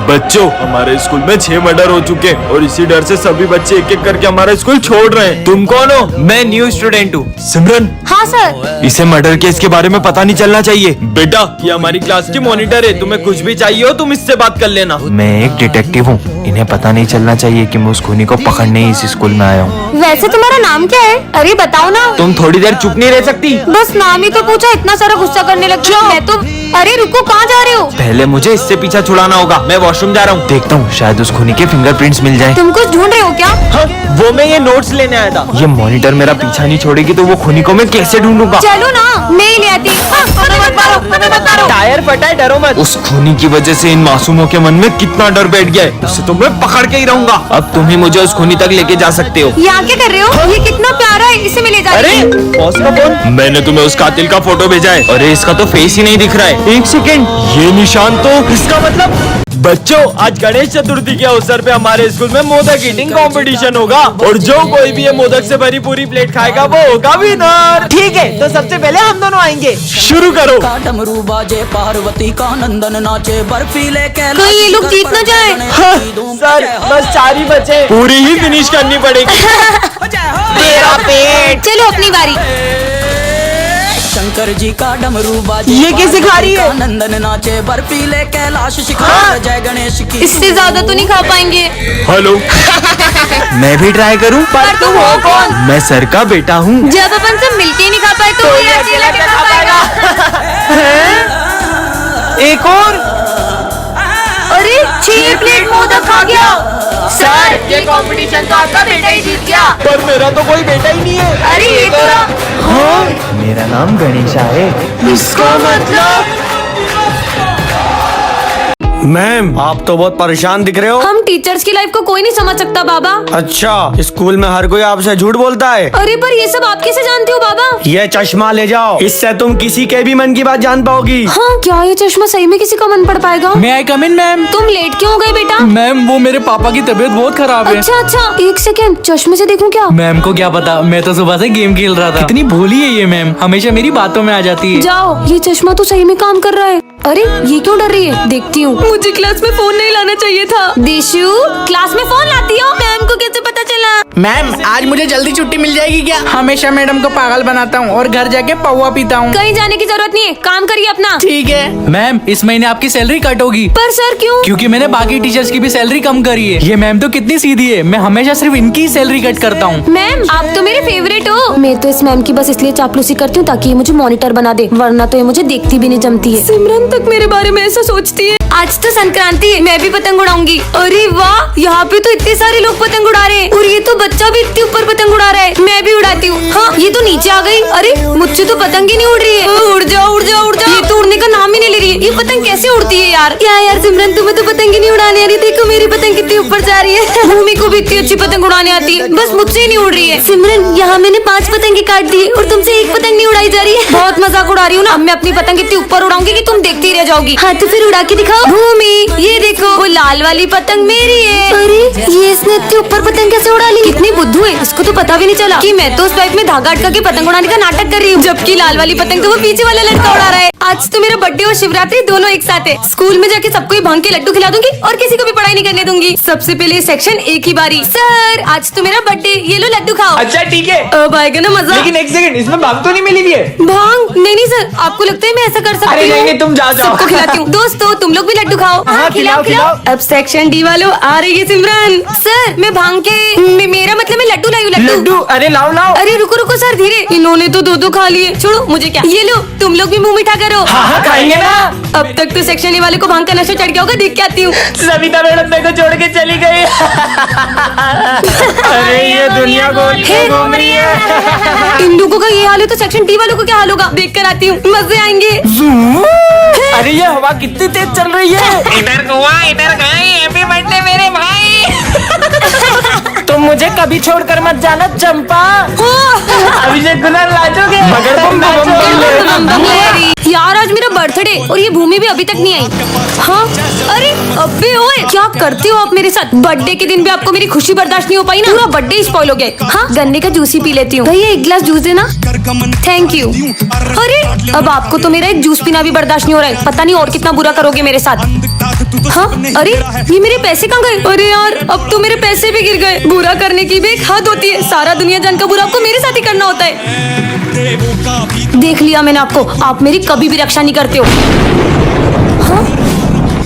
बच्चों, हमारे स्कूल में 6 मर्डर हो चुके हैं और इसी डर से सभी बच्चे एक एक करके हमारा स्कूल छोड़ रहे हैं। तुम कौन हो? मैं न्यू स्टूडेंट हूँ। सिमरन। हाँ सर। इसे मर्डर केस के बारे में पता नहीं चलना चाहिए। बेटा, ये हमारी क्लास की मॉनिटर है, तुम्हें कुछ भी चाहिए हो तुम इससे बात कर लेना। मैं एक डिटेक्टिव हूँ, इन्हें पता नहीं चलना चाहिए कि मैं उस खूनी को पकड़ने ही इस स्कूल में आया हूँ। वैसे तुम्हारा नाम क्या है? अरे बताओ ना। तुम थोड़ी देर चुप नहीं रह सकती? बस नाम ही तो पूछा, इतना सारा गुस्सा करने लग गई। मैं तो अरे रुको, कहाँ जा रहे हो? पहले मुझे इससे पीछा छुड़ाना होगा। मैं वॉशरूम जा रहा हूँ, देखता हूँ शायद उस खूनी के फिंगरप्रिंट्स मिल जाएं। तुम कुछ ढूंढ रहे हो क्या? हाँ, वो मैं ये नोट्स लेने आया था। ये मॉनिटर मेरा पीछा नहीं छोड़ेगी तो वो खूनी को मैं कैसे ढूंढूंगा? चलो ना, मैं ही ले आती। टायर फटा है, डरो मत। उस खूनी की वजह से इन मासूमों के मन में कितना डर बैठ गया है, उससे तो मैं पकड़ के ही रहूंगा। अब तुम ही मुझे उस खूनी तक लेके जा सकते हो। यहाँ क्या कर रहे हो? ये कितना प्यारा है, इसे मैं ले जा रही हूँ। बॉस का फोन। मैंने तुम्हें उस कातिल का फोटो भेजा है। अरे इसका तो फेस ही नहीं दिख रहा है। एक सेकेंड, ये निशान तो इसका मतलब बच्चों, आज गणेश चतुर्थी के अवसर पे हमारे स्कूल में मोदक ईटिंग कंपटीशन होगा और जो कोई भी ये मोदक से भरी पूरी प्लेट खाएगा वो होगा विनर। ठीक है, तो सबसे पहले हम दोनों आएंगे। शुरू करो। डमरू बाजे, पार्वती का नंदन नाचे, बर्फीले कहीं ये लोग जीत न जाए। सर, बस 4 ही बचे। पूरी ही फिनिश करनी पड़ेगी। मेरा पेट। चलो अपनी बारी। शंकर जी का डमरू बाजे, ये कैसे खा रही है? नंदन नाचे, बर्फीले कैलाश शिखर, जय गणेश की। इससे ज्यादा तो नहीं खा पाएंगे। हेलो। मैं भी ट्राई करूँ? पर तुम हो कौन? मैं सर का बेटा हूँ। जब अपन सब मिलके ही नहीं खा पाए तो ये अकेला क्या खा पाएगा? एक और। अरे 6 प्लेट मोदक खा गया। सर, ये कंपटीशन तो आपका बेटा ही जीत गया। पर मेरा तो कोई बेटा ही नहीं है। अरे ये तो मेरा नाम गणेशा है। इसका मतलब मैम, आप तो बहुत परेशान दिख रहे हो। हम टीचर्स की लाइफ को कोई नहीं समझ सकता बाबा। अच्छा, स्कूल में हर कोई आपसे झूठ बोलता है। अरे पर ये सब आप कैसे जानते हो बाबा? ये चश्मा ले जाओ, इससे तुम किसी के भी मन की बात जान पाओगी। हाँ, क्या ये चश्मा सही में किसी का मन पड़ पाएगा? मैं आई कम इन मैम? तुम लेट क्यों हो गए बेटा? मैम, वो मेरे पापा की तबीयत बहुत खराब है। अच्छा अच्छा, एक सेकेंड, चश्मे से देखूं क्या? मैम को क्या पता, मैं तो सुबह से गेम खेल रहा था। कितनी भोली है ये मैम, हमेशा मेरी बातों में आ जाती है। जाओ, ये चश्मा तो सही में काम कर रहा है। अरे ये क्यों डर रही है? देखती हूँ। मुझे क्लास में फोन नहीं लाना चाहिए था। दिशु, क्लास में फोन लाती हो? मैम को कैसे पता चला? मैम, आज मुझे जल्दी छुट्टी मिल जाएगी क्या? हमेशा मैडम को पागल बनाता हूँ और घर जाके पौवा पीता हूँ। कहीं जाने की जरूरत नहीं है, काम करिए अपना। ठीक है मैम, इस महीने आपकी सैलरी कट होगी। पर सर क्यों? क्योंकि मैंने बाकी टीचर्स की भी सैलरी कम करी है। ये मैम तो कितनी सीधी है, मैं हमेशा सिर्फ इनकी ही सैलरी कट करता हूँ। मैम, आप तो मेरे फेवरेट हो। मैं तो इस मैम की बस इसलिए चापलूसी करती हूँ ताकि ये मुझे मॉनिटर बना दे, वरना तो ये मुझे देखती भी नहीं जमती है। सिमरन तक मेरे बारे में ऐसा सोचती है। आज तो संक्रांति है, मैं भी पतंग उड़ाऊंगी। अरे वाह, यहाँ पे तो इतने सारे लोग पतंग उड़ा रहे हैं और ये तो बच्चा भी इतनी ऊपर पतंग उड़ा रहा है। मैं भी उड़ाती हूँ। हाँ, ये तो नीचे आ गई। अरे मुझसे तो पतंग ही नहीं उड़ रही है। उड़ जाओ उड़ जाओ उड़ जाओ। ये तो उड़ने का नाम ही नहीं ले रही है। ये पतंग कैसे उड़ती है यार? क्या यार सिमरन, तुम्हें तो पतंग ही नहीं उड़ाने आ रही। देखो मेरी पतंग कितनी ऊपर जा रही है। भूमि को भी इतनी अच्छी पतंग उड़ाने आती है, बस मुझसे ही नहीं उड़ रही है। सिमरन, यहाँ मैंने 5 पतंगे काट दी और तुमसे एक पतंग नहीं उड़ाई जा रही है। बहुत मजाक उड़ा रही हूँ ना। अब मैं अपनी पतंग इतनी ऊपर उड़ाऊंगी कि तुम देखती रह जाओगी। हाँ तो फिर उड़ा के दिखाओ। भूमि, ये देखो, वो लाल वाली पतंग मेरी है। अरे ये इसने इतनी ऊपर पतंग कैसे उड़ा ली? कितनी बुद्धू है, इसको तो पता भी नहीं चला कि मैं तो उस पाइप में धागा अटका के पतंग उड़ाने का नाटक कर रही हूँ, जबकि लाल वाली पतंग तो वो पीछे वाला लड़का उड़ा रहा है। आज तो मेरा बर्थडे और शिवरात्रि दोनों एक साथ है। स्कूल में जाके सबको भांग के लड्डू खिला दूंगी और किसी को भी पढ़ाई नहीं करने दूंगी। सबसे पहले सेक्शन एक ही बारी। सर, आज तो मेरा बर्थडे, ये लो लड्डू खाओ। अच्छा ठीक है, अब आएगा ना मजा। लेकिन एक सेकंड, इसमें भांग तो नहीं मिली हुई है? भांग? नहीं नहीं सर, आपको लगता है मैं ऐसा कर सकती अरे हूँ? नहीं, तुम जाओ सबको खिलाती हूँ। दोस्तों तुम लोग भी लड्डू खाओ। हाँ, खिलाओ, खिलाओ। अब सेक्शन डी वालों आ रही है सिमरन। सर मैं भांग के मेरा मतलब मैं लड्डू लाई हूँ। लड्डू? अरे लाओ लाओ। अरे रुको रुको सर, धीरे। इन्होंने तो 2 खा लिए, छोड़ो मुझे क्या। ये लो, तुम लोग भी मुंह मीठा करो। हाँ खाएंगे ना। अब तक तो सेक्शन ए वाले को भांग का नशा चढ़ गया होगा, देख के आती हूँ। सविता मैडम मेरे को छोड़ के चली गई। अरे ये दुनिया गोल घूम रही है। इन लोगों का ये हाल है तो सेक्शन डी वालों को क्या हाल होगा, देख कर आती हूँ, मजे आएंगे। अरे ये हवा कितनी तेज चल रही है। इधर कुआं इधर गाय, हैप्पी बर्थडे मेरे भाई। तुम मुझे कभी छोड़कर मत जाना चंपा। अभिषेक गुलाल लाजोगे मगर तुम यार आज मेरा बर्थडे और ये भूमि भी अभी तक नहीं आई। हाँ अरे अबे ओए, क्या करते हो आप मेरे साथ? बर्थडे के दिन भी आपको मेरी खुशी बर्दाश्त नहीं हो पाई ना, पूरा बर्थडे स्पॉइल हो गया। हाँ गन्ने का जूस ही पी लेती हूँ। भैया 1 गिलास जूस देना। Thank you. अरे अब आपको तो मेरा एक जूस पीना भी बर्दाश्त नहीं हो रहा है, पता नहीं और कितना बुरा करोगे मेरे साथ। हाँ अरे ये मेरे पैसे कहाँ गए? अरे यार अब तो मेरे पैसे भी गिर गए। बुरा करने की भी एक हद होती है। सारा दुनिया जान का बुरा आपको मेरे साथ ही करना होता है। देख लिया मैंने आपको, आप मेरी कभी भी रक्षा नहीं करते हो। हाँ?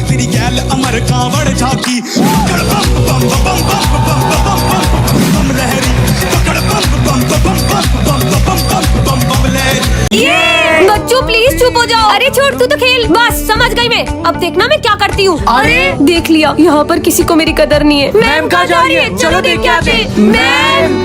तेरी गैल अमर कांवड़ झाकी पकड़ बम बम बम बम बम बम लहरी पकड़ बम बम बम बम बम बम बम लहरी। बच्चों प्लीज चुप हो जाओ। अरे छोड़, तू तो खेल। बस समझ गई मैं। अब देखना मैं क्या करती हूँ। अरे देख लिया, यहाँ पर किसी को मेरी कदर नहीं है। मैम कहाँ जा रही है? चलो देख के आते। मैम,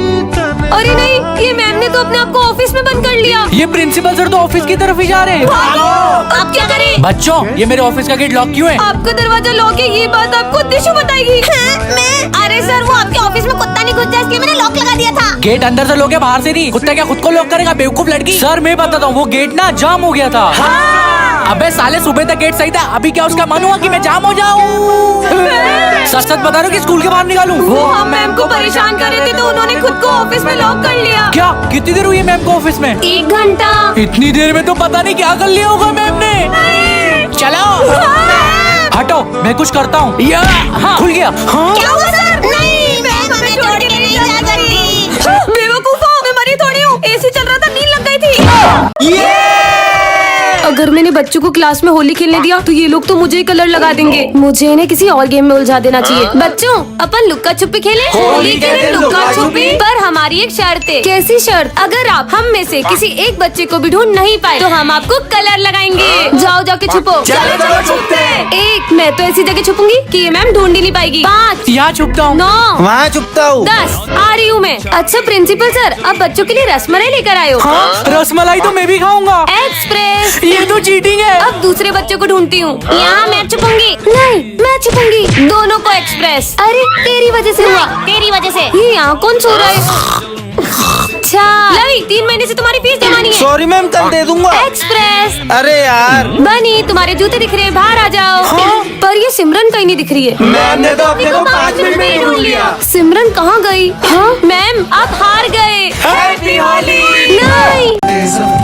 अरे नहीं, ये मैम ने तो अपने आप को ऑफिस में बंद कर लिया। ये प्रिंसिपल सर तो ऑफिस की तरफ ही जा रहे हैं। अब क्या करें? बच्चों ये मेरे ऑफिस का गेट लॉक क्यों है? आपका दरवाजा लॉक है, ये बात आपको दिशु बताएगी। मैं? अरे सर वो आपके ऑफिस में कुत्ता नहीं घुस जाए इसलिए मैंने लॉक लगा दिया था। गेट अंदर से लॉक है, बाहर से नहीं। कुत्ता क्या खुद को लॉक करेगा बेवकूफ लड़की? सर मैं बताता हूँ, वो गेट ना जाम हो गया था। अबे साले सुबह तक गेट सही था, अभी क्या उसका मन हुआ कि मैं जाम हो जाऊँ? सच सच बता रहा हूँ कि स्कूल के बाहर निकालूं? वो हम मैम को परेशान कर रहे थे तो उन्होंने खुद को ऑफिस में लॉक कर लिया। क्या? कितनी देर हुई है मैम को ऑफिस में? 1 घंटा। इतनी देर में तो पता नहीं क्या कर लिया होगा मैम ने। चलो हटो, मैं कुछ करता हूँ। हाँ खुल गया। हाँ क्या हुआ सर? नहीं, मैम हमें छोड़ के नहीं जा सकती। बेवकूफो, मैं मरी थोड़ी हूँ। एसी चल रहा था, नींद लग गई थी। अगर मैंने बच्चों को क्लास में होली खेलने दिया तो ये लोग तो मुझे ही कलर लगा देंगे। मुझे इन्हें किसी और गेम में उलझा देना चाहिए। बच्चों अपन लुक्का छुपी खेलें? होली के दिन लुक्का छुपी, पर हमारी एक शर्त है। कैसी शर्त? अगर आप हम में से किसी एक बच्चे को भी ढूंढ नहीं पाए तो हम आपको कलर लगाएंगे। जाओ जाके छुपो। चलो छुपते हैं। 1, मैं तो ऐसी जगह छुपूंगी कि ये मैम ढूंढ ही नहीं पाएगी। 5, यहाँ छुपता हूँ। 9, वहाँ छुपता हूँ। 10, आ रही हूँ मैं। अच्छा प्रिंसिपल सर, अब बच्चों के लिए रसमलाई लेकर आए हो? हाँ रसमलाई तो मैं भी खाऊंगा। एक्सप्रेस। ये तो चीटिंग है। अब दूसरे बच्चों को ढूंढती हूँ। यहाँ मैं छुपूंगी। नहीं मैं छुपूंगी। दोनों को एक्सप्रेस। अरे तेरी वजह से हुआ। तेरी वजह से। ये यहाँ कौन सो रहा है? अच्छा लवी, 3 महीने से तुम्हारी फीस जमा नहीं है। सॉरी मैम, कल दे दूंगा। एक्सप्रेस। अरे यार बनी, तुम्हारे जूते दिख रहे हैं, बाहर आ जाओ। पर ये सिमरन कहीं नहीं दिख रही है। मैम ने तो अपने को 5 मिनट में ही ढूंढ लिया। सिमरन कहाँ गई? हाँ मैम आप हार गए। हैप्पी होली। नहीं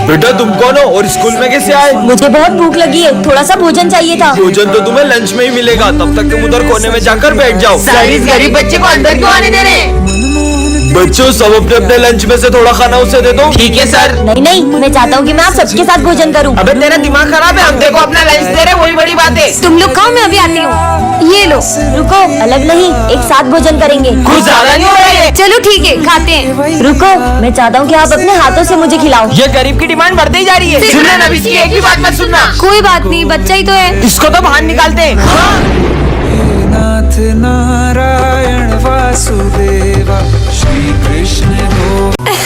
बेटा तुम कौन हो और स्कूल में कैसे आए? मुझे बहुत भूख लगी है, थोड़ा सा भोजन चाहिए था। भोजन तो तुम्हें लंच में ही मिलेगा, तब तक तुम उधर कोने में जाकर बैठ जाओ। इस गरीब बच्चे को अंदर क्यों आने दे रहे? बच्चों सब अपने अपने लंच में से थोड़ा खाना उसे दे दो। ठीक है सर। नहीं मैं चाहता हूँ कि मैं आप सबके साथ भोजन करूँ। अबे तेरा दिमाग खराब है, हम देखो अपना लंच दे रहे, वही बड़ी बात है। तुम लोग खाओ, मैं अभी आती हूँ। ये लो। रुको, अलग नहीं, एक साथ भोजन करेंगे। कुछ ज्यादा नहीं हो रहा है? चलो ठीक है, खाते हैं। रुको, मैं चाहता हूँ कि आप अपने हाथों से मुझे खिलाओ। ये गरीब की डिमांड बढ़ती ही जा रही है। सुनना ना, इसकी एक भी बात मत सुनना। कोई बात नहीं, बच्चा ही तो है। इसको तो बाहर निकालते हैं। नाथ नारायण वासुदेवा श्री कृष्ण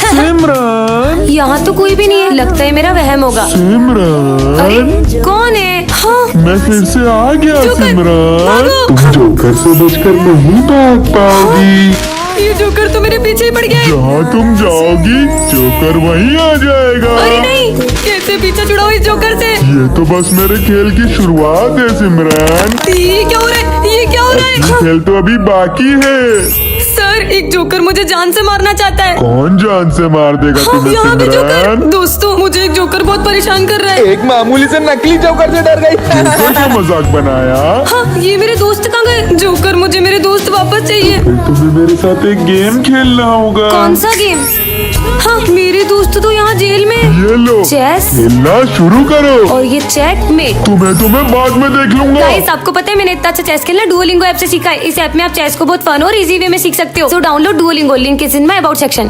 सिमरन, यहाँ तो कोई भी नहीं है, लगता है मेरा वहम होगा। सिमरन, अरे कौन है? हाँ मैं फिर से आ गया जोकर, सिमरन। भागो। तुम जोकर से बचकर नहीं भाग पाओगी। ये जोकर तो मेरे पीछे ही पड़ गया है। जहाँ तुम जाओगी जोकर वहीं आ जाएगा। अरे नहीं, कैसे पीछे छुड़ाओ इस जोकर से? ये तो बस मेरे खेल की शुरुआत है सिमरन। ये क्या हो रहा है? ये क्या हो रहा है? ये खेल तो अभी बाकी है। सर एक जोकर मुझे जान से मारना चाहता है। कौन जान से मार देगा तुम्हें यहाँ भी जोकर। सिमरन? दोस्तों मुझे एक जोकर बहुत परेशान कर रहा है। एक मामूली से नकली जोकर से डर गई। जोकर का मजाक बनाया। हाँ ये मेरे दोस्त कहाँ गए? जोकर मुझे मेरे दोस्त वापस चाहिए। फिर तुम्हें मेरे साथ एक गेम खेलना होगा। कौन सा गेम? हाँ मेरे दोस्त तो यहाँ जेल में। ये लो, चेस। खेलना शुरू करो। और ये चेकमेट। तुम्हें बाद में देख लूंगा। गाइस आपको पता है मैंने इतना अच्छा चेस खेलना डुओलिंगो ऐप से सीखा है। इस ऐप में आप चेस को बहुत फन और इजी वे में सीख सकते हो। So download Duolingo, link is in my about section.